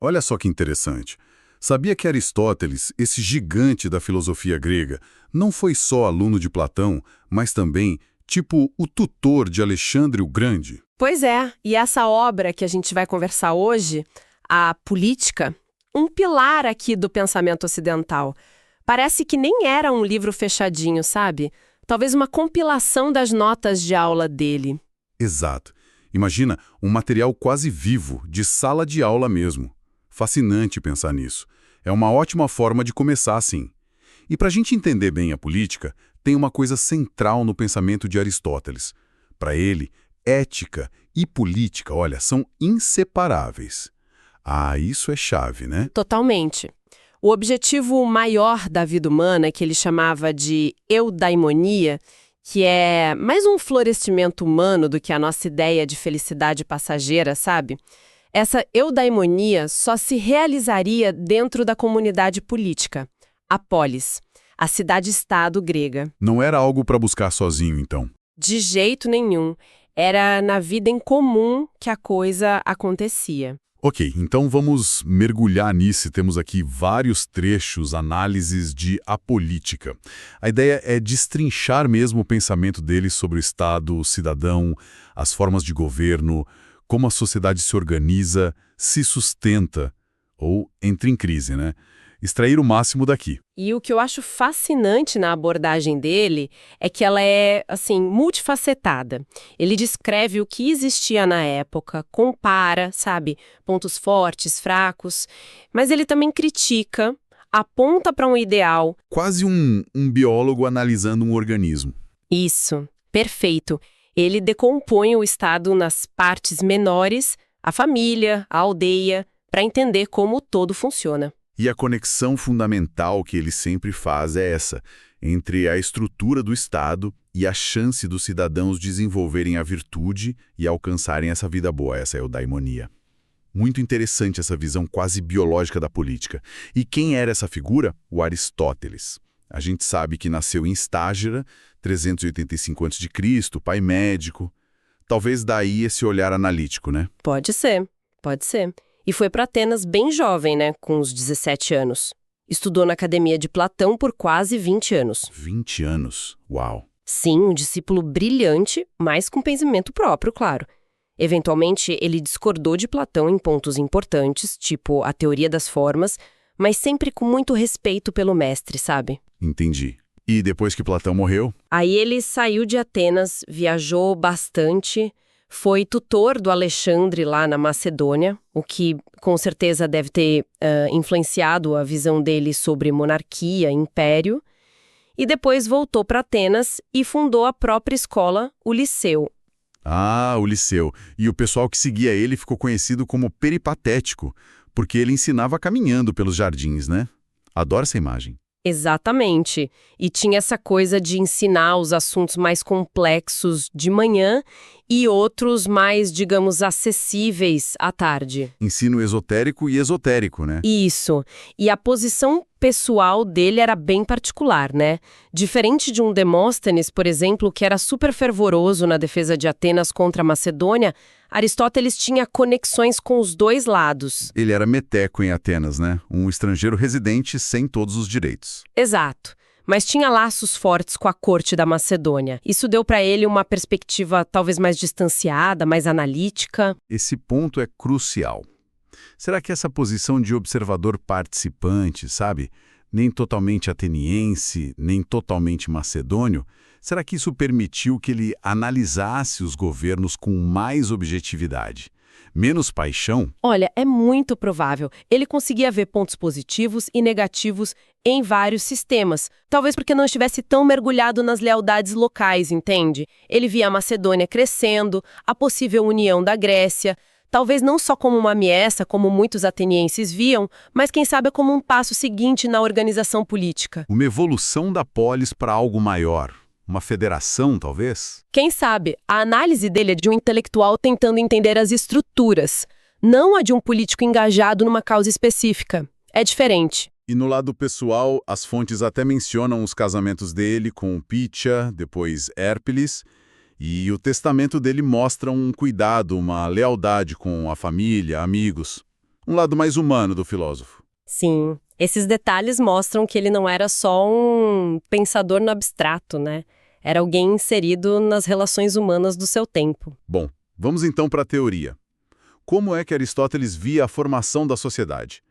Olha só que interessante. Sabia que Aristóteles, esse gigante da filosofia grega, não foi só aluno de Platão, mas também, tipo, o tutor de Alexandre o Grande? Pois é, e essa obra que a gente vai conversar hoje, a Política, um pilar aqui do pensamento ocidental. Parece que nem era um livro fechadinho, sabe? Talvez uma compilação das notas de aula dele. Exato. Imagina um material quase vivo, de sala de aula mesmo. Fascinante pensar nisso. É uma ótima forma de começar assim. E para a gente entender bem a política, tem uma coisa central no pensamento de Aristóteles. Para ele, ética e política, olha, são inseparáveis. Ah, isso é chave, né? Totalmente. O objetivo maior da vida humana, que ele chamava de eudaimonia, que é mais um florescimento humano do que a nossa ideia de felicidade passageira, sabe? Essa eudaimonia só se realizaria dentro da comunidade política, a polis, a cidade-estado grega. Não era algo para buscar sozinho, então. De jeito nenhum. Era na vida em comum que a coisa acontecia. Ok, então vamos mergulhar nisso. Temos aqui vários trechos, análises de apolítica. A ideia é destrinchar mesmo o pensamento dele sobre o Estado, o cidadão, as formas de governo, como a sociedade se organiza, se sustenta ou entra em crise, né? Extrair o máximo daqui. E o que eu acho fascinante na abordagem dele é que ela é, assim, multifacetada. Ele descreve o que existia na época, compara, sabe, pontos fortes, fracos, mas ele também critica, aponta para um ideal. Quase um biólogo analisando um organismo. Isso, perfeito. Ele decompõe o Estado nas partes menores, a família, a aldeia, para entender como o todo funciona. E a conexão fundamental que ele sempre faz é essa, entre a estrutura do Estado e a chance dos cidadãos desenvolverem a virtude e alcançarem essa vida boa, essa eudaimonia. Muito interessante essa visão quase biológica da política. E quem era essa figura? O Aristóteles. A gente sabe que nasceu em Estágira, 385 a.C., pai médico. Talvez daí esse olhar analítico, né? Pode ser, pode ser. E foi para Atenas bem jovem, né, com uns 17 anos. Estudou na academia de Platão por quase 20 anos. 20 anos? Uau! Sim, um discípulo brilhante, mas com pensamento próprio, claro. Eventualmente, ele discordou de Platão em pontos importantes, tipo a teoria das formas, mas sempre com muito respeito pelo mestre, sabe? Entendi. E depois que Platão morreu? Aí ele saiu de Atenas, viajou bastante, foi tutor do Alexandre lá na Macedônia, o que com certeza deve ter influenciado a visão dele sobre monarquia, império, e depois voltou para Atenas e fundou a própria escola, o Liceu. Ah, o Liceu. E o pessoal que seguia ele ficou conhecido como peripatético, porque ele ensinava caminhando pelos jardins, né? Adoro essa imagem. Exatamente. E tinha essa coisa de ensinar os assuntos mais complexos de manhã e outros mais, digamos, acessíveis à tarde. Ensino esotérico e esotérico, né? Isso. E a posição pessoal dele era bem particular, né? Diferente de um Demóstenes, por exemplo, que era super fervoroso na defesa de Atenas contra a Macedônia, Aristóteles tinha conexões com os dois lados. Ele era meteco em Atenas, né? Um estrangeiro residente sem todos os direitos. Exato. Mas tinha laços fortes com a corte da Macedônia. Isso deu para ele uma perspectiva talvez mais distanciada, mais analítica. Esse ponto é crucial. Será que essa posição de observador participante, sabe? Nem totalmente ateniense, nem totalmente macedônio, será que isso permitiu que ele analisasse os governos com mais objetividade? Menos paixão? Olha, é muito provável. Ele conseguia ver pontos positivos e negativos em vários sistemas. Talvez porque não estivesse tão mergulhado nas lealdades locais, entende? Ele via a Macedônia crescendo, a possível união da Grécia. Talvez não só como uma ameaça, como muitos atenienses viam, mas quem sabe como um passo seguinte na organização política. Uma evolução da polis para algo maior. Uma federação, talvez? Quem sabe, a análise dele é de um intelectual tentando entender as estruturas, não a de um político engajado numa causa específica. É diferente. E no lado pessoal, as fontes até mencionam os casamentos dele com Pitia, depois Hérpiles, e o testamento dele mostra um cuidado, uma lealdade com a família, amigos. Um lado mais humano do filósofo. Sim, esses detalhes mostram que ele não era só um pensador no abstrato, né? Era alguém inserido nas relações humanas do seu tempo. Bom, vamos então para a teoria. Como é que Aristóteles via a formação da sociedade?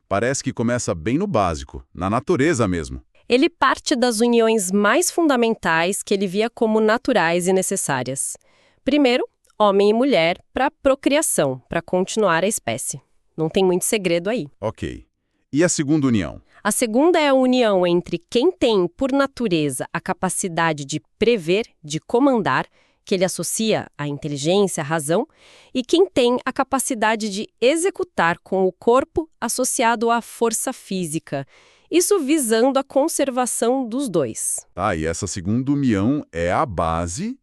Parece que começa bem no básico, na natureza mesmo. Ele parte das uniões mais fundamentais que ele via como naturais e necessárias. Primeiro, homem e mulher para procriação, para continuar a espécie. Não tem muito segredo aí. Ok. E a segunda união? A segunda é a união entre quem tem, por natureza, a capacidade de prever, de comandar, que ele associa à inteligência, à razão, e quem tem a capacidade de executar com o corpo associado à força física. Isso visando a conservação dos dois. E essa segunda união é a base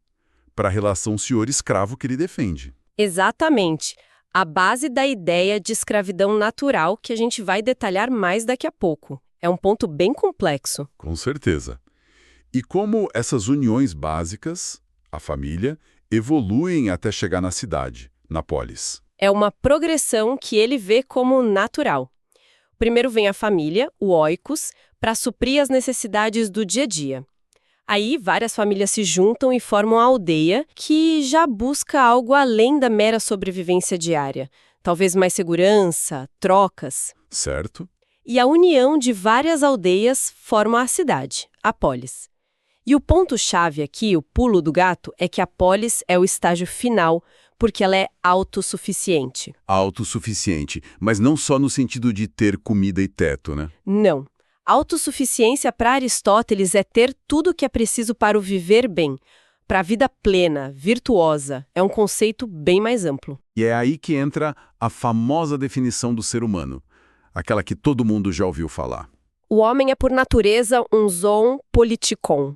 para a relação senhor-escravo que ele defende. Exatamente. A base da ideia de escravidão natural que a gente vai detalhar mais daqui a pouco. É um ponto bem complexo. Com certeza. E como essas uniões básicas, a família, evoluem até chegar na cidade, na polis? É uma progressão que ele vê como natural. Primeiro vem a família, o oikos, para suprir as necessidades do dia a dia. Aí, várias famílias se juntam e formam a aldeia, que já busca algo além da mera sobrevivência diária. Talvez mais segurança, trocas. Certo. E a união de várias aldeias forma a cidade, a polis. E o ponto-chave aqui, o pulo do gato, é que a polis é o estágio final, porque ela é autossuficiente. Autossuficiente, mas não só no sentido de ter comida e teto, né? Não. Autossuficiência para Aristóteles é ter tudo o que é preciso para o viver bem, para a vida plena, virtuosa. É um conceito bem mais amplo. E é aí que entra a famosa definição do ser humano, aquela que todo mundo já ouviu falar. O homem é, por natureza, um zoon politikon,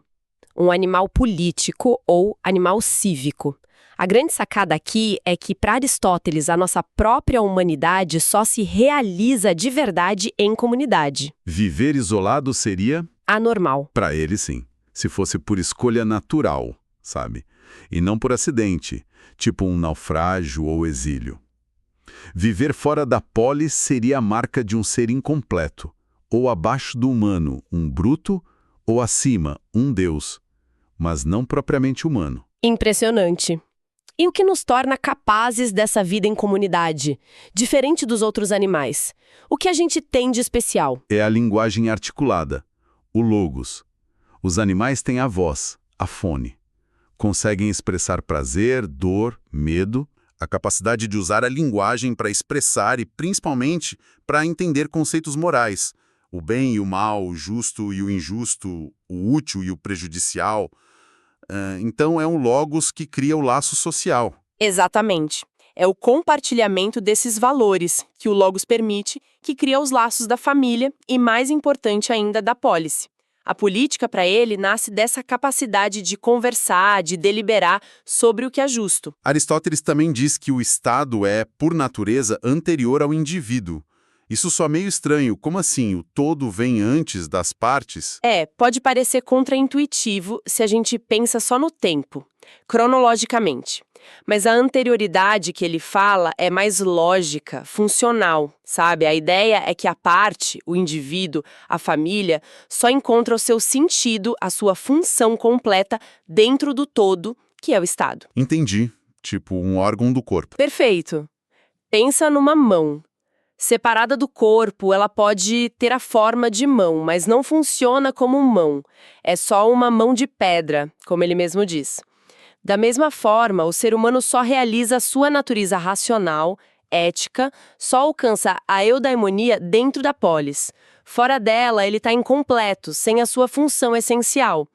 um animal político ou animal cívico. A grande sacada aqui é que, para Aristóteles, a nossa própria humanidade só se realiza de verdade em comunidade. Viver isolado seria? Anormal. Para ele, sim. Se fosse por escolha natural, sabe? E não por acidente, tipo um naufrágio ou exílio. Viver fora da polis seria a marca de um ser incompleto, ou abaixo do humano, um bruto, ou acima, um deus, mas não propriamente humano. Impressionante. E o que nos torna capazes dessa vida em comunidade, diferente dos outros animais? O que a gente tem de especial? É a linguagem articulada, o logos. Os animais têm a voz, a fone. Conseguem expressar prazer, dor, medo, a capacidade de usar a linguagem para expressar e, principalmente, para entender conceitos morais. O bem e o mal, o justo e o injusto, o útil e o prejudicial. Então é um logos que cria o laço social. Exatamente. É o compartilhamento desses valores que o logos permite, que cria os laços da família e, mais importante ainda, da polis. A política, para ele, nasce dessa capacidade de conversar, de deliberar sobre o que é justo. Aristóteles também diz que o Estado é, por natureza, anterior ao indivíduo. Isso só meio estranho. Como assim? O todo vem antes das partes? Pode parecer contraintuitivo se a gente pensa só no tempo, cronologicamente. Mas a anterioridade que ele fala é mais lógica, funcional, sabe? A ideia é que a parte, o indivíduo, a família, só encontra o seu sentido, a sua função completa dentro do todo, que é o Estado. Entendi. Tipo um órgão do corpo. Perfeito. Pensa numa mão. Separada do corpo, ela pode ter a forma de mão, mas não funciona como mão. É só uma mão de pedra, como ele mesmo diz. Da mesma forma, o ser humano só realiza a sua natureza racional, ética, só alcança a eudaimonia dentro da polis. Fora dela, ele está incompleto, sem a sua função essencial.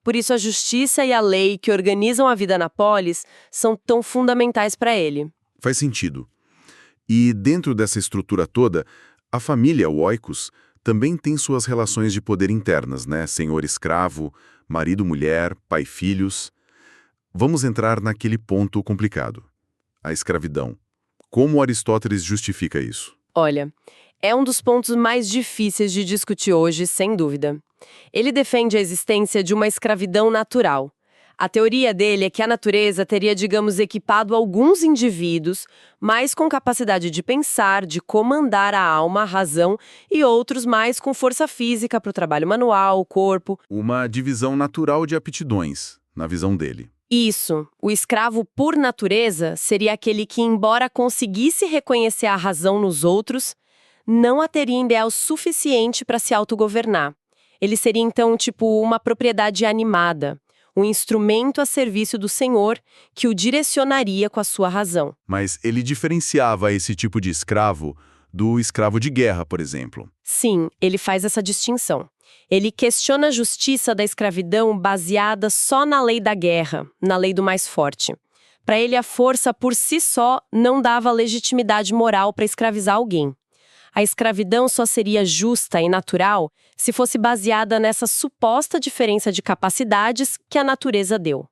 Por isso, a justiça e a lei que organizam a vida na polis são tão fundamentais para ele. Faz sentido. E dentro dessa estrutura toda, a família, o oikos, também tem suas relações de poder internas, né? Senhor-escravo, marido-mulher, pai-filhos. Vamos entrar naquele ponto complicado. A escravidão. Como Aristóteles justifica isso? Olha, é um dos pontos mais difíceis de discutir hoje, sem dúvida. Ele defende a existência de uma escravidão natural. A teoria dele é que a natureza teria, digamos, equipado alguns indivíduos, mais com capacidade de pensar, de comandar a alma, a razão, e outros mais com força física para o trabalho manual, o corpo. Uma divisão natural de aptidões, na visão dele. Isso, o escravo por natureza seria aquele que, embora conseguisse reconhecer a razão nos outros, não a teria em ideal suficiente para se autogovernar. Ele seria, então, tipo uma propriedade animada, um instrumento a serviço do Senhor que o direcionaria com a sua razão. Mas ele diferenciava esse tipo de escravo do escravo de guerra, por exemplo. Sim, ele faz essa distinção. Ele questiona a justiça da escravidão baseada só na lei da guerra, na lei do mais forte. Para ele, a força por si só não dava legitimidade moral para escravizar alguém. A escravidão só seria justa e natural se fosse baseada nessa suposta diferença de capacidades que a natureza deu.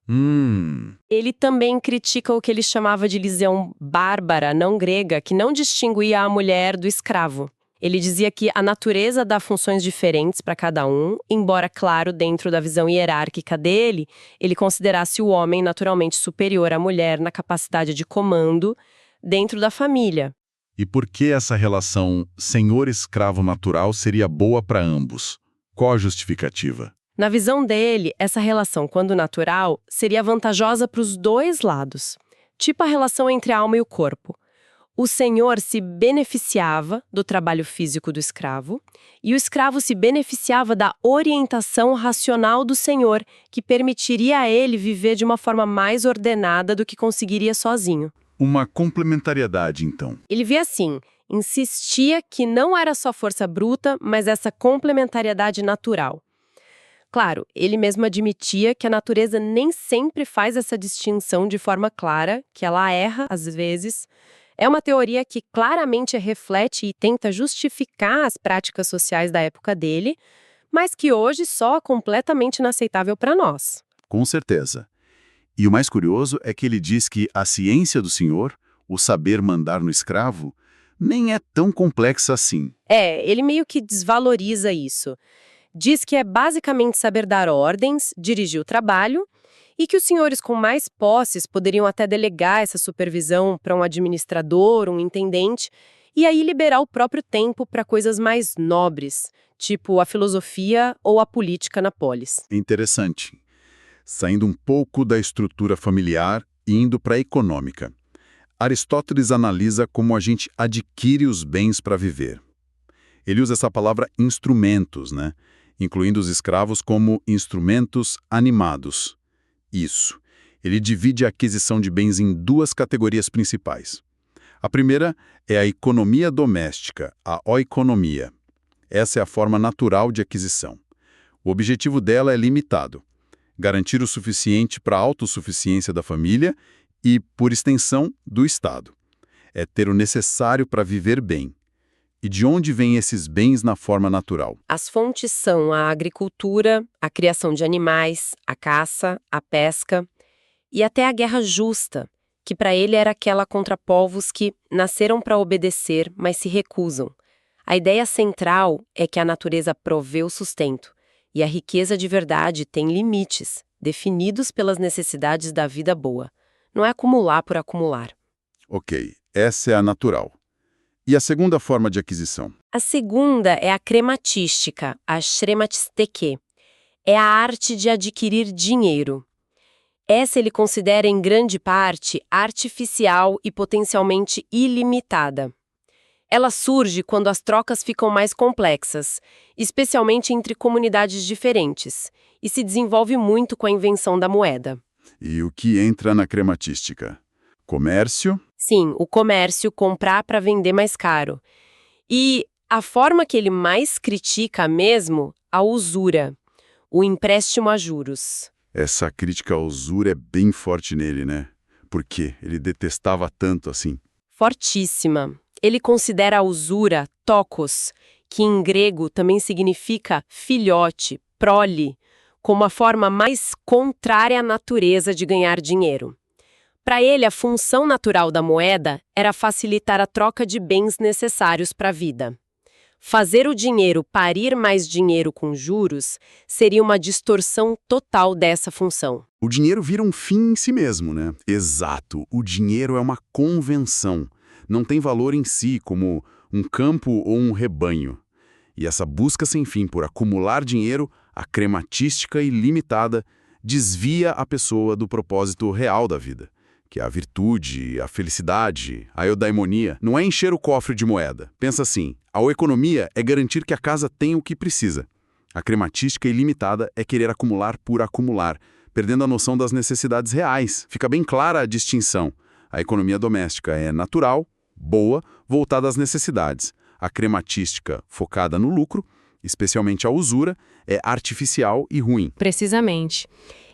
Ele também critica o que ele chamava de visão bárbara, não grega, que não distinguia a mulher do escravo. Ele dizia que a natureza dá funções diferentes para cada um, embora, claro, dentro da visão hierárquica dele, ele considerasse o homem naturalmente superior à mulher na capacidade de comando dentro da família. E por que essa relação senhor-escravo natural seria boa para ambos? Qual a justificativa? Na visão dele, essa relação, quando natural, seria vantajosa para os dois lados, tipo a relação entre a alma e o corpo. O senhor se beneficiava do trabalho físico do escravo e o escravo se beneficiava da orientação racional do senhor, que permitiria a ele viver de uma forma mais ordenada do que conseguiria sozinho. Uma complementariedade, então. Ele via assim, insistia que não era só força bruta, mas essa complementariedade natural. Claro, ele mesmo admitia que a natureza nem sempre faz essa distinção de forma clara, que ela erra, às vezes. É uma teoria que claramente reflete e tenta justificar as práticas sociais da época dele, mas que hoje só é completamente inaceitável para nós. Com certeza. E o mais curioso é que ele diz que a ciência do senhor, o saber mandar no escravo, nem é tão complexa assim. Ele meio que desvaloriza isso. Diz que é basicamente saber dar ordens, dirigir o trabalho, e que os senhores com mais posses poderiam até delegar essa supervisão para um administrador, um intendente, e aí liberar o próprio tempo para coisas mais nobres, tipo a filosofia ou a política na polis. Interessante. Saindo um pouco da estrutura familiar e indo para a econômica. Aristóteles analisa como a gente adquire os bens para viver. Ele usa essa palavra instrumentos, né? Incluindo os escravos como instrumentos animados. Isso. Ele divide a aquisição de bens em duas categorias principais. A primeira é a economia doméstica, a oikonomia. Essa é a forma natural de aquisição. O objetivo dela é limitado: garantir o suficiente para a autossuficiência da família e, por extensão, do Estado. É ter o necessário para viver bem. E de onde vêm esses bens na forma natural? As fontes são a agricultura, a criação de animais, a caça, a pesca e até a guerra justa, que para ele era aquela contra povos que nasceram para obedecer, mas se recusam. A ideia central é que a natureza provê o sustento e a riqueza de verdade tem limites, definidos pelas necessidades da vida boa. Não é acumular por acumular. Ok, essa é a natural. E a segunda forma de aquisição? A segunda é a crematística, a shrematisteke. É a arte de adquirir dinheiro. Essa ele considera em grande parte artificial e potencialmente ilimitada. Ela surge quando as trocas ficam mais complexas, especialmente entre comunidades diferentes, e se desenvolve muito com a invenção da moeda. E o que entra na crematística? Comércio? Sim, o comércio, comprar para vender mais caro. E a forma que ele mais critica mesmo, a usura, o empréstimo a juros. Essa crítica à usura é bem forte nele, né? Por quê? Ele detestava tanto assim. Fortíssima. Ele considera a usura, tokos, que em grego também significa filhote, prole, como a forma mais contrária à natureza de ganhar dinheiro. Para ele, a função natural da moeda era facilitar a troca de bens necessários para a vida. Fazer o dinheiro parir mais dinheiro com juros seria uma distorção total dessa função. O dinheiro vira um fim em si mesmo, né? Exato. O dinheiro é uma convenção. Não tem valor em si, como um campo ou um rebanho. E essa busca sem fim por acumular dinheiro, a crematística ilimitada, desvia a pessoa do propósito real da vida, que é a virtude, a felicidade, a eudaimonia. Não é encher o cofre de moeda. Pensa assim, a economia é garantir que a casa tenha o que precisa. A crematística ilimitada é querer acumular por acumular, perdendo a noção das necessidades reais. Fica bem clara a distinção. A economia doméstica é natural, boa, voltada às necessidades. A crematística, focada no lucro, especialmente a usura, é artificial e ruim. Precisamente.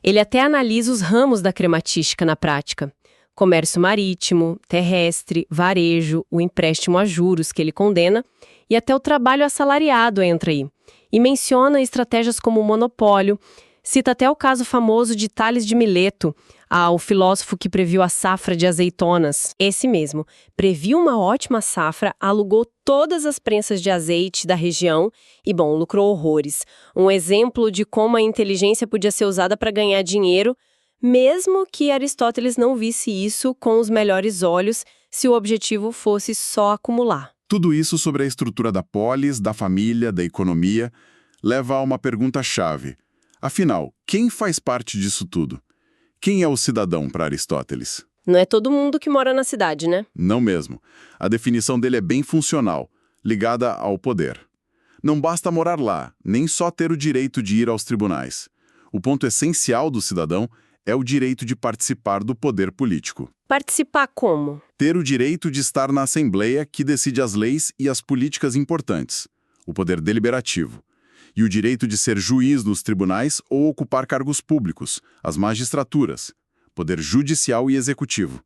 Ele até analisa os ramos da crematística na prática. Comércio marítimo, terrestre, varejo, o empréstimo a juros que ele condena e até o trabalho assalariado entra aí. E menciona estratégias como o monopólio, cita até o caso famoso de Tales de Mileto, o filósofo que previu a safra de azeitonas. Esse mesmo, previu uma ótima safra, alugou todas as prensas de azeite da região e, bom, lucrou horrores. Um exemplo de como a inteligência podia ser usada para ganhar dinheiro, mesmo que Aristóteles não visse isso com os melhores olhos, se o objetivo fosse só acumular. Tudo isso sobre a estrutura da polis, da família, da economia, leva a uma pergunta-chave. Afinal, quem faz parte disso tudo? Quem é o cidadão para Aristóteles? Não é todo mundo que mora na cidade, né? Não mesmo. A definição dele é bem funcional, ligada ao poder. Não basta morar lá, nem só ter o direito de ir aos tribunais. O ponto essencial do cidadão é o direito de participar do poder político. Participar como? Ter o direito de estar na Assembleia que decide as leis e as políticas importantes, o poder deliberativo. E o direito de ser juiz nos tribunais ou ocupar cargos públicos, as magistraturas, poder judicial e executivo.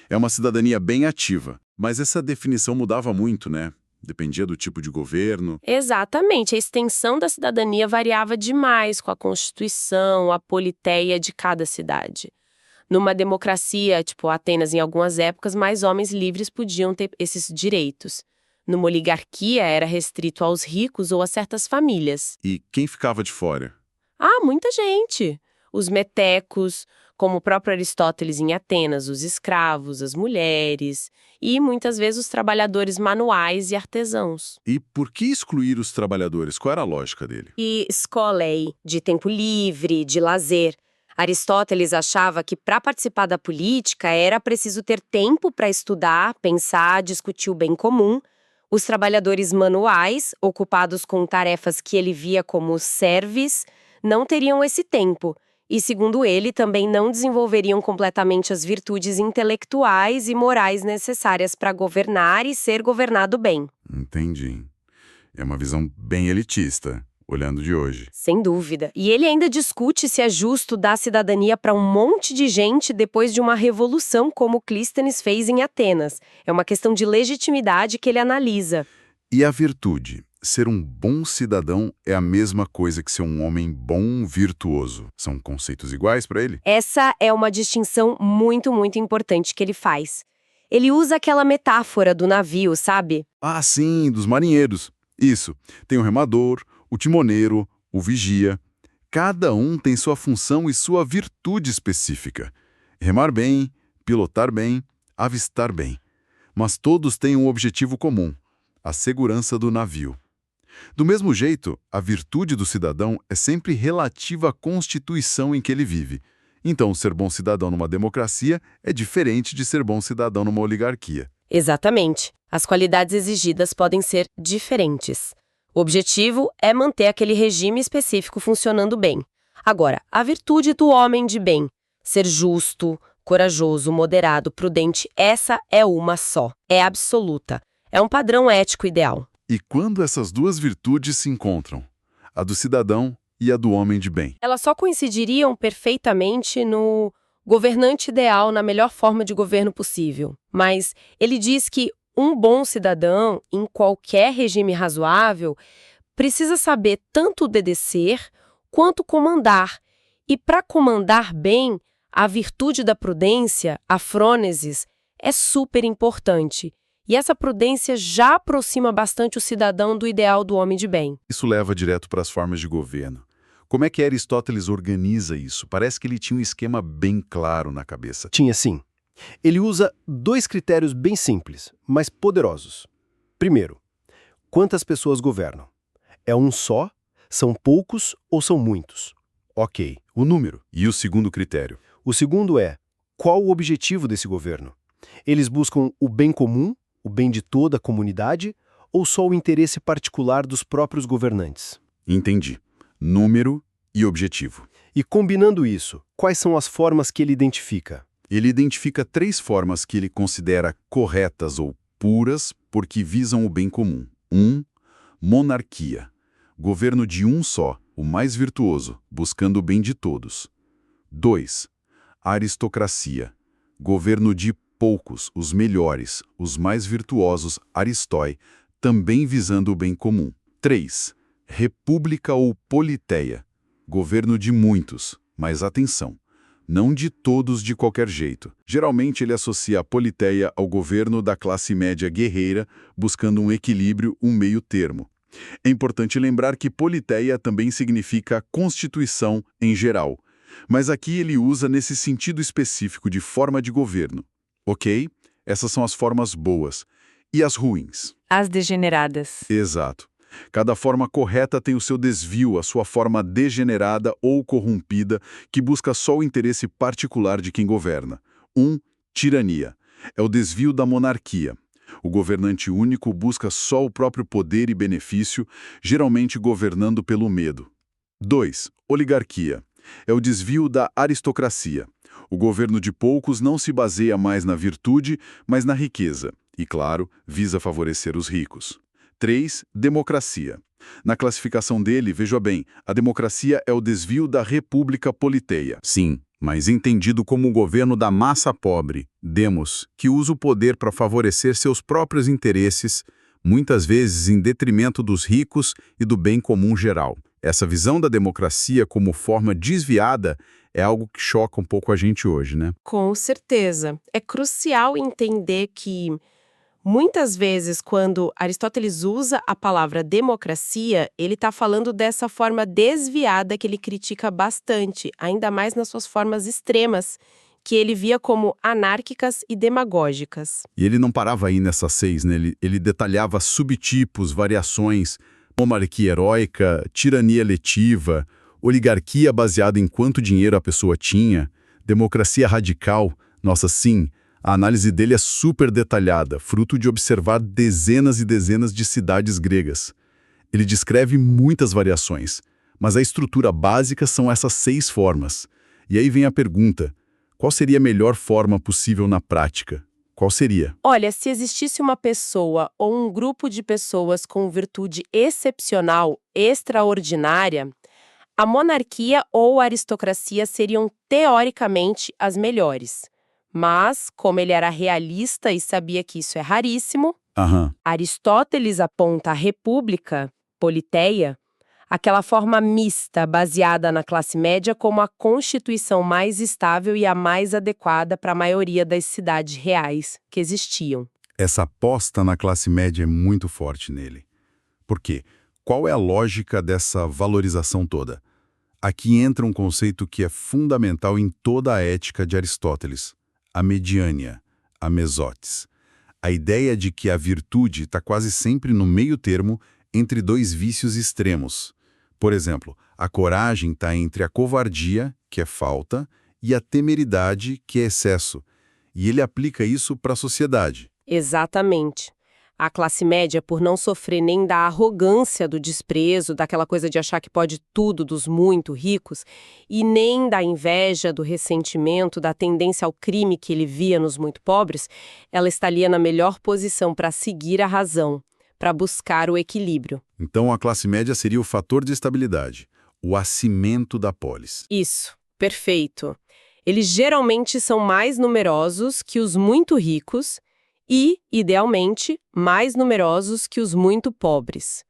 É uma cidadania bem ativa, mas essa definição mudava muito, né? Dependia do tipo de governo. Exatamente, a extensão da cidadania variava demais com a Constituição, a politeia de cada cidade. Numa democracia, tipo Atenas em algumas épocas, mais homens livres podiam ter esses direitos. Numa oligarquia, era restrito aos ricos ou a certas famílias. E quem ficava de fora? Muita gente. Os metecos, como o próprio Aristóteles em Atenas, os escravos, as mulheres e, muitas vezes, os trabalhadores manuais e artesãos. E por que excluir os trabalhadores? Qual era a lógica dele? E scolei, de tempo livre, de lazer. Aristóteles achava que para participar da política era preciso ter tempo para estudar, pensar, discutir o bem comum. Os trabalhadores manuais, ocupados com tarefas que ele via como serves, não teriam esse tempo. E, segundo ele, também não desenvolveriam completamente as virtudes intelectuais e morais necessárias para governar e ser governado bem. Entendi. É uma visão bem elitista, olhando de hoje. Sem dúvida. E ele ainda discute se é justo dar cidadania para um monte de gente depois de uma revolução como Clístenes fez em Atenas. É uma questão de legitimidade que ele analisa. E a virtude? Ser um bom cidadão é a mesma coisa que ser um homem bom, virtuoso. São conceitos iguais para ele? Essa é uma distinção muito, muito importante que ele faz. Ele usa aquela metáfora do navio, sabe? Ah, sim, dos marinheiros. Isso. Tem o remador, o timoneiro, o vigia. Cada um tem sua função e sua virtude específica. Remar bem, pilotar bem, avistar bem. Mas todos têm um objetivo comum: a segurança do navio. Do mesmo jeito, a virtude do cidadão é sempre relativa à constituição em que ele vive. Então, ser bom cidadão numa democracia é diferente de ser bom cidadão numa oligarquia. Exatamente. As qualidades exigidas podem ser diferentes. O objetivo é manter aquele regime específico funcionando bem. Agora, a virtude do homem de bem, ser justo, corajoso, moderado, prudente, essa é uma só. É absoluta. É um padrão ético ideal. E quando essas duas virtudes se encontram, a do cidadão e a do homem de bem? Elas só coincidiriam perfeitamente no governante ideal, na melhor forma de governo possível. Mas ele diz que um bom cidadão, em qualquer regime razoável, precisa saber tanto obedecer quanto comandar. E para comandar bem, a virtude da prudência, a frônesis, é super importante. E essa prudência já aproxima bastante o cidadão do ideal do homem de bem. Isso leva direto para as formas de governo. Como é que Aristóteles organiza isso? Parece que ele tinha um esquema bem claro na cabeça. Tinha sim. Ele usa 2 critérios bem simples, mas poderosos. Primeiro, quantas pessoas governam? É um só? São poucos ou são muitos? Ok, o número. E o segundo critério? O segundo é, qual o objetivo desse governo? Eles buscam o bem comum, o bem de toda a comunidade, ou só o interesse particular dos próprios governantes? Entendi. Número e objetivo. E combinando isso, quais são as formas que ele identifica? Ele identifica 3 formas que ele considera corretas ou puras porque visam o bem comum. 1. Monarquia. Governo de um só, o mais virtuoso, buscando o bem de todos. 2. Aristocracia. Governo de poucos, os melhores, os mais virtuosos, aristói, também visando o bem comum. 3. República ou politeia. Governo de muitos, mas atenção, não de todos de qualquer jeito. Geralmente ele associa a politeia ao governo da classe média guerreira, buscando um equilíbrio, um meio termo. É importante lembrar que politeia também significa constituição em geral, mas aqui ele usa nesse sentido específico de forma de governo. Ok? Essas são as formas boas. E as ruins? As degeneradas. Exato. Cada forma correta tem o seu desvio, a sua forma degenerada ou corrompida, que busca só o interesse particular de quem governa. 1. Tirania. É o desvio da monarquia. O governante único busca só o próprio poder e benefício, geralmente governando pelo medo. 2. Oligarquia. É o desvio da aristocracia. O governo de poucos não se baseia mais na virtude, mas na riqueza. E, claro, visa favorecer os ricos. 3. Democracia. Na classificação dele, veja bem, a democracia é o desvio da república politeia. Sim, mas entendido como o governo da massa pobre, demos, que usa o poder para favorecer seus próprios interesses, muitas vezes em detrimento dos ricos e do bem comum geral. Essa visão da democracia como forma desviada é algo que choca um pouco a gente hoje, né? Com certeza. É crucial entender que, muitas vezes, quando Aristóteles usa a palavra democracia, ele está falando dessa forma desviada que ele critica bastante, ainda mais nas suas formas extremas, que ele via como anárquicas e demagógicas. E ele não parava aí nessas 6, né? Ele detalhava subtipos, variações, monarquia heróica, tirania letiva, oligarquia baseada em quanto dinheiro a pessoa tinha, democracia radical. Nossa, sim, a análise dele é super detalhada, fruto de observar dezenas e dezenas de cidades gregas. Ele descreve muitas variações, mas a estrutura básica são essas 6 formas. E aí vem a pergunta: qual seria a melhor forma possível na prática? Qual seria? Olha, se existisse uma pessoa ou um grupo de pessoas com virtude excepcional, extraordinária, a monarquia ou a aristocracia seriam teoricamente as melhores. Mas, como ele era realista e sabia que isso é raríssimo, Aristóteles aponta a república, politeia, aquela forma mista baseada na classe média como a constituição mais estável e a mais adequada para a maioria das cidades reais que existiam. Essa aposta na classe média é muito forte nele. Por quê? Qual é a lógica dessa valorização toda? Aqui entra um conceito que é fundamental em toda a ética de Aristóteles: a mediânia, a mesotes. A ideia de que a virtude está quase sempre no meio termo entre 2 vícios extremos. Por exemplo, a coragem está entre a covardia, que é falta, e a temeridade, que é excesso. E ele aplica isso para a sociedade. Exatamente. A classe média, por não sofrer nem da arrogância do desprezo, daquela coisa de achar que pode tudo dos muito ricos, e nem da inveja, do ressentimento, da tendência ao crime que ele via nos muito pobres, ela estaria na melhor posição para seguir a razão, para buscar o equilíbrio. Então a classe média seria o fator de estabilidade, o acimento da polis. Isso, perfeito. Eles geralmente são mais numerosos que os muito ricos e, idealmente, mais numerosos que os muito pobres.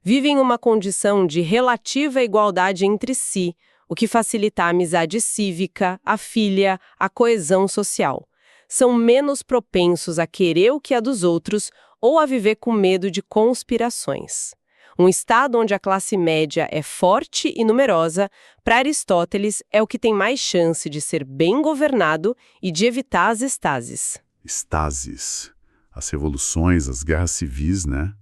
Vivem uma condição de relativa igualdade entre si, o que facilita a amizade cívica, a filha, a coesão social. são menos propensos a querer o que é dos outros ou a viver com medo de conspirações. Um estado onde a classe média é forte e numerosa, para Aristóteles, é o que tem mais chance de ser bem governado e de evitar as estases. Estases. As revoluções, as guerras civis, né?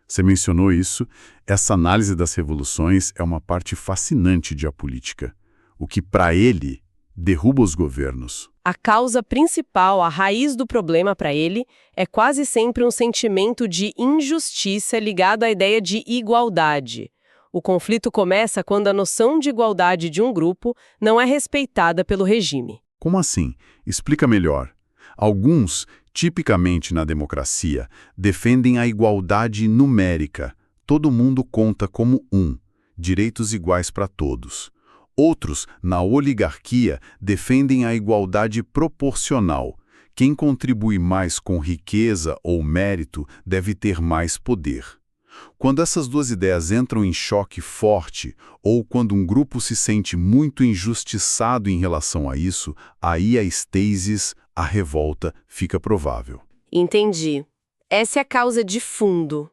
Você mencionou isso. Essa análise das revoluções é uma parte fascinante de A Política. O que, para ele, derruba os governos. A causa principal, a raiz do problema para ele, é quase sempre um sentimento de injustiça ligado à ideia de igualdade. O conflito começa quando a noção de igualdade de um grupo não é respeitada pelo regime. Como assim? Explica melhor. Alguns, tipicamente na democracia, defendem a igualdade numérica. Todo mundo conta como um, direitos iguais para todos. Outros, na oligarquia, defendem a igualdade proporcional. Quem contribui mais com riqueza ou mérito deve ter mais poder. Quando essas duas ideias entram em choque forte, ou quando um grupo se sente muito injustiçado em relação a isso, aí a estasis, a revolta, fica provável. Entendi. Essa é a causa de fundo.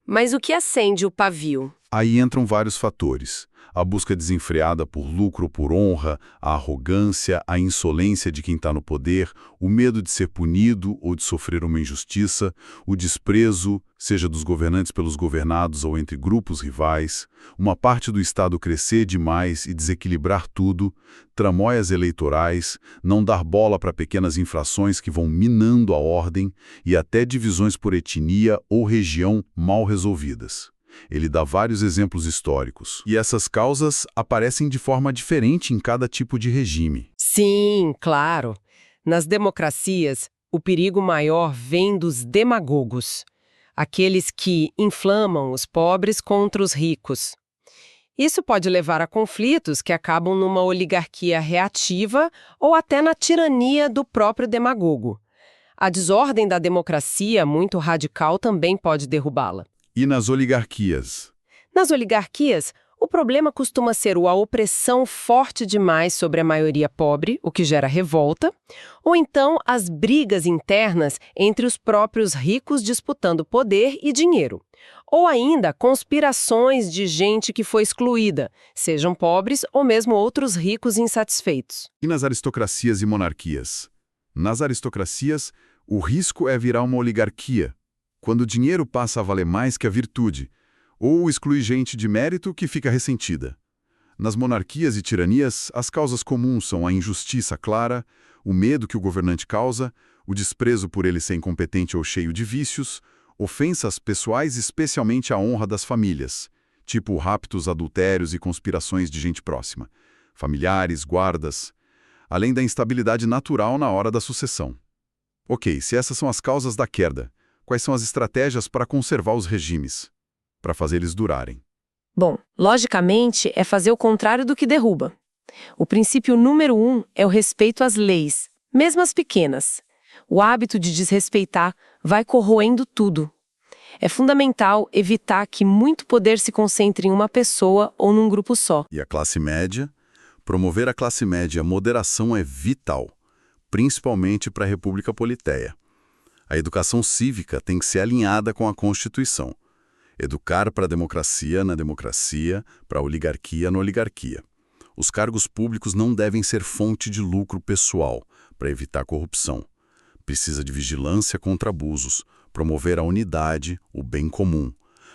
Mas o que acende o pavio? Aí entram vários fatores. A busca desenfreada por lucro ou por honra, a arrogância, a insolência de quem está no poder, o medo de ser punido ou de sofrer uma injustiça, o desprezo, seja dos governantes pelos governados ou entre grupos rivais, uma parte do Estado crescer demais e desequilibrar tudo, tramóias eleitorais, não dar bola para pequenas infrações que vão minando a ordem e até divisões por etnia ou região mal resolvidas. Ele dá vários exemplos históricos. E essas causas aparecem de forma diferente em cada tipo de regime. Sim, claro. Nas democracias, o perigo maior vem dos demagogos, aqueles que inflamam os pobres contra os ricos. Isso pode levar a conflitos que acabam numa oligarquia reativa ou até na tirania do próprio demagogo. A desordem da democracia, muito radical, também pode derrubá-la. E nas oligarquias? Nas oligarquias, o problema costuma ser a opressão forte demais sobre a maioria pobre, o que gera revolta, ou então as brigas internas entre os próprios ricos disputando poder e dinheiro. Ou ainda conspirações de gente que foi excluída, sejam pobres ou mesmo outros ricos insatisfeitos. E nas aristocracias e monarquias? Nas aristocracias, o risco é virar uma oligarquia, quando o dinheiro passa a valer mais que a virtude, ou exclui gente de mérito que fica ressentida. Nas monarquias e tiranias, as causas comuns são a injustiça clara, o medo que o governante causa, o desprezo por ele ser incompetente ou cheio de vícios, ofensas pessoais, especialmente à honra das famílias, tipo raptos, adultérios e conspirações de gente próxima, familiares, guardas, além da instabilidade natural na hora da sucessão. Ok, se essas são as causas da queda, quais são as estratégias para conservar os regimes, para fazer eles durarem? Bom, logicamente, é fazer o contrário do que derruba. O princípio número 1 é o respeito às leis, mesmo as pequenas. O hábito de desrespeitar vai corroendo tudo. É fundamental evitar que muito poder se concentre em uma pessoa ou num grupo só. E a classe média? Promover a classe média e a moderação é vital, principalmente para a República Politeia. A educação cívica tem que ser alinhada com a Constituição. Educar para a democracia na democracia, para a oligarquia na oligarquia. Os cargos públicos não devem ser fonte de lucro pessoal, para evitar corrupção. Precisa de vigilância contra abusos, promover a unidade, o bem comum.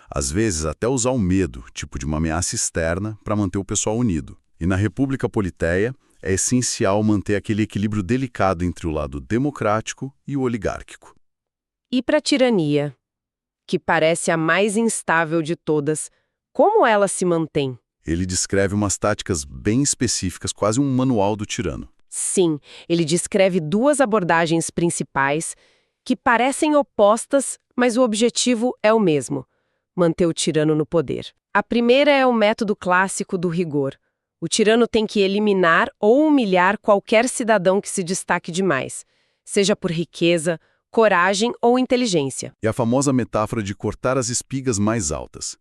Às vezes até usar o medo, tipo de uma ameaça externa, para manter o pessoal unido. E na República Politeia, é essencial manter aquele equilíbrio delicado entre o lado democrático e o oligárquico. E para a tirania, que parece a mais instável de todas, como ela se mantém? Ele descreve umas táticas bem específicas, quase um manual do tirano. Sim, ele descreve duas abordagens principais que parecem opostas, mas o objetivo é o mesmo: manter o tirano no poder. A primeira é o método clássico do rigor. O tirano tem que eliminar ou humilhar qualquer cidadão que se destaque demais, seja por riqueza, coragem ou inteligência. E a famosa metáfora de cortar as espigas mais altas.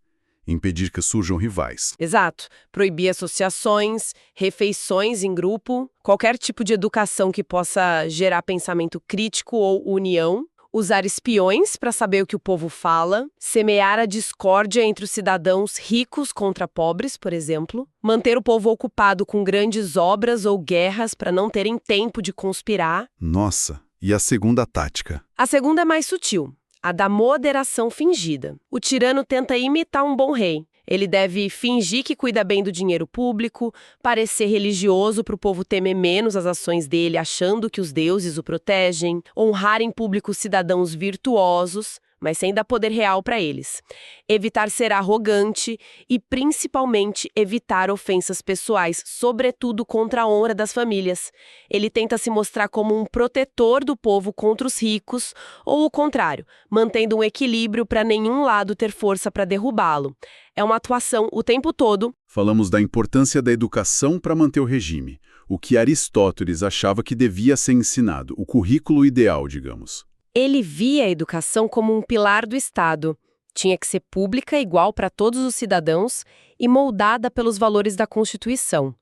impedir que surjam rivais. Exato. Proibir associações, refeições em grupo, qualquer tipo de educação que possa gerar pensamento crítico ou união, usar espiões para saber o que o povo fala, semear a discórdia entre os cidadãos ricos contra pobres, por exemplo, manter o povo ocupado com grandes obras ou guerras para não terem tempo de conspirar. Nossa, e a segunda tática? A segunda é mais sutil, a da moderação fingida. O tirano tenta imitar um bom rei. Ele deve fingir que cuida bem do dinheiro público, parecer religioso para o povo temer menos as ações dele, achando que os deuses o protegem, honrar em público cidadãos virtuosos, mas sem dar poder real para eles. Evitar ser arrogante e, principalmente, evitar ofensas pessoais, sobretudo contra a honra das famílias. Ele tenta se mostrar como um protetor do povo contra os ricos, ou o contrário, mantendo um equilíbrio para nenhum lado ter força para derrubá-lo. É uma atuação o tempo todo. Falamos da importância da educação para manter o regime, o que Aristóteles achava que devia ser ensinado, o currículo ideal, digamos. Ele via a educação como um pilar do Estado. Tinha que ser pública, igual para todos os cidadãos e moldada pelos valores da Constituição.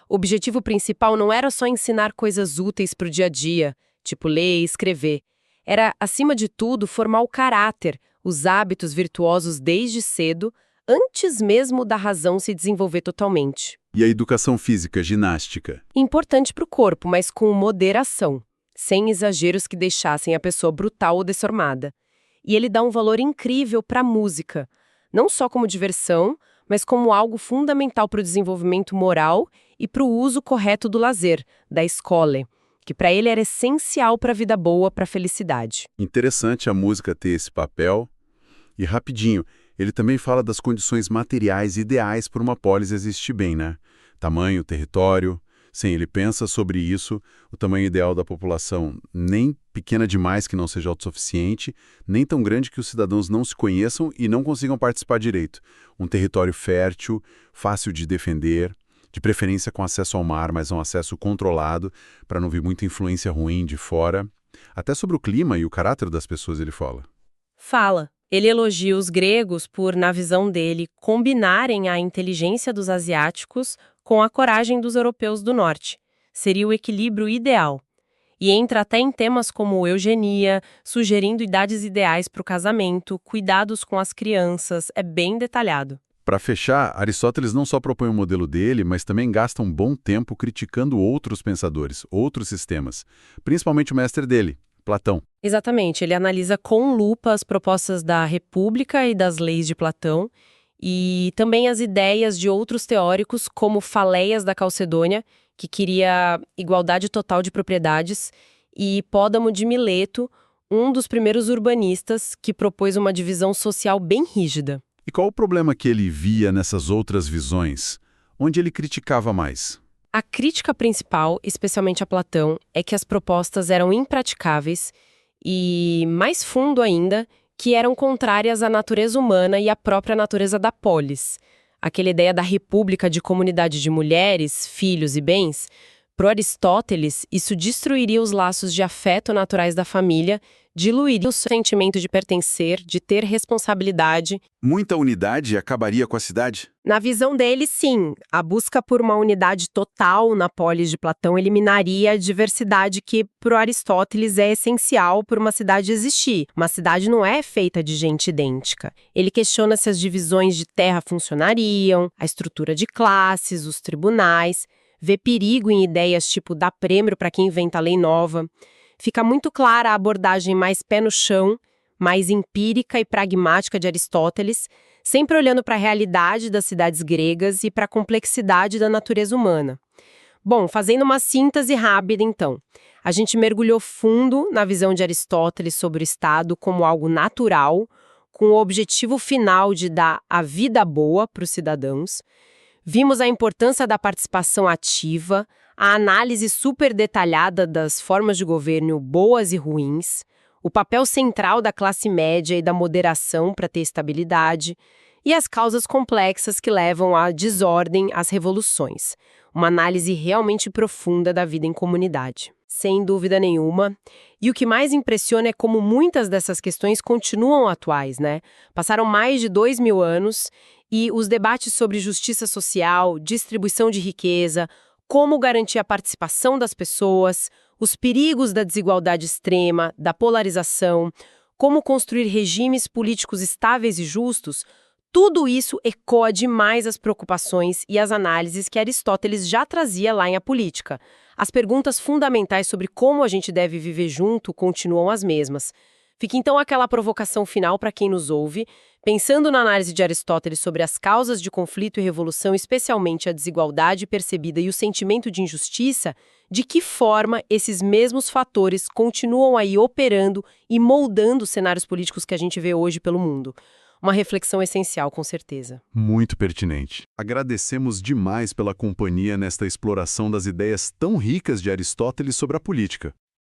O objetivo principal não era só ensinar coisas úteis para o dia a dia, tipo ler e escrever. Era, acima de tudo, formar o caráter, os hábitos virtuosos desde cedo, antes mesmo da razão se desenvolver totalmente. E a educação física, ginástica? Importante para o corpo, mas com moderação, sem exageros que deixassem a pessoa brutal ou deformada. E ele dá um valor incrível para a música, não só como diversão, mas como algo fundamental para o desenvolvimento moral e para o uso correto do lazer, da escola, que para ele era essencial para a vida boa, para a felicidade. Interessante a música ter esse papel. E rapidinho, ele também fala das condições materiais ideais para uma polis existir bem, né? Tamanho, território. Sim, ele pensa sobre isso, o tamanho ideal da população nem pequena demais que não seja autossuficiente, nem tão grande que os cidadãos não se conheçam e não consigam participar direito. Um território fértil, fácil de defender, de preferência com acesso ao mar, mas um acesso controlado, para não vir muita influência ruim de fora. Até sobre o clima e o caráter das pessoas ele fala. Fala. Ele elogia os gregos por, na visão dele, combinarem a inteligência dos asiáticos com a coragem dos europeus do norte. Seria o equilíbrio ideal. E entra até em temas como eugenia, sugerindo idades ideais para o casamento, cuidados com as crianças, é bem detalhado. Para fechar, Aristóteles não só propõe o modelo dele, mas também gasta um bom tempo criticando outros pensadores, outros sistemas, principalmente o mestre dele, Platão. Exatamente, ele analisa com lupa as propostas da República e das leis de Platão, e também as ideias de outros teóricos, como Faleias da Calcedônia, que queria igualdade total de propriedades, e Hipódamo de Mileto, um dos primeiros urbanistas que propôs uma divisão social bem rígida. E qual o problema que ele via nessas outras visões? Onde ele criticava mais? A crítica principal, especialmente a Platão, é que as propostas eram impraticáveis e, mais fundo ainda, que eram contrárias à natureza humana e à própria natureza da polis. Aquela ideia da república de comunidade de mulheres, filhos e bens, para Aristóteles, isso destruiria os laços de afeto naturais da família, diluiria o sentimento de pertencer, de ter responsabilidade. Muita unidade acabaria com a cidade? Na visão dele, sim. A busca por uma unidade total na polis de Platão eliminaria a diversidade que, para Aristóteles, é essencial para uma cidade existir. Uma cidade não é feita de gente idêntica. Ele questiona se as divisões de terra funcionariam, a estrutura de classes, os tribunais, vê perigo em ideias tipo dar prêmio para quem inventa lei nova. Fica muito clara a abordagem mais pé no chão, mais empírica e pragmática de Aristóteles, sempre olhando para a realidade das cidades gregas e para a complexidade da natureza humana. Bom, fazendo uma síntese rápida, então, a gente mergulhou fundo na visão de Aristóteles sobre o Estado como algo natural, com o objetivo final de dar a vida boa para os cidadãos. Vimos a importância da participação ativa, a análise super detalhada das formas de governo boas e ruins, o papel central da classe média e da moderação para ter estabilidade, e as causas complexas que levam à desordem, às revoluções. Uma análise realmente profunda da vida em comunidade. Sem dúvida nenhuma. E o que mais impressiona é como muitas dessas questões continuam atuais, né? Passaram mais de 2000 anos e os debates sobre justiça social, distribuição de riqueza, como garantir a participação das pessoas, os perigos da desigualdade extrema, da polarização, como construir regimes políticos estáveis e justos, tudo isso ecoa demais as preocupações e as análises que Aristóteles já trazia lá em A Política. As perguntas fundamentais sobre como a gente deve viver junto continuam as mesmas. Fica então aquela provocação final para quem nos ouve, pensando na análise de Aristóteles sobre as causas de conflito e revolução, especialmente a desigualdade percebida e o sentimento de injustiça, de que forma esses mesmos fatores continuam aí operando e moldando os cenários políticos que a gente vê hoje pelo mundo. Uma reflexão essencial, com certeza. Muito pertinente. Agradecemos demais pela companhia nesta exploração das ideias tão ricas de Aristóteles sobre a política.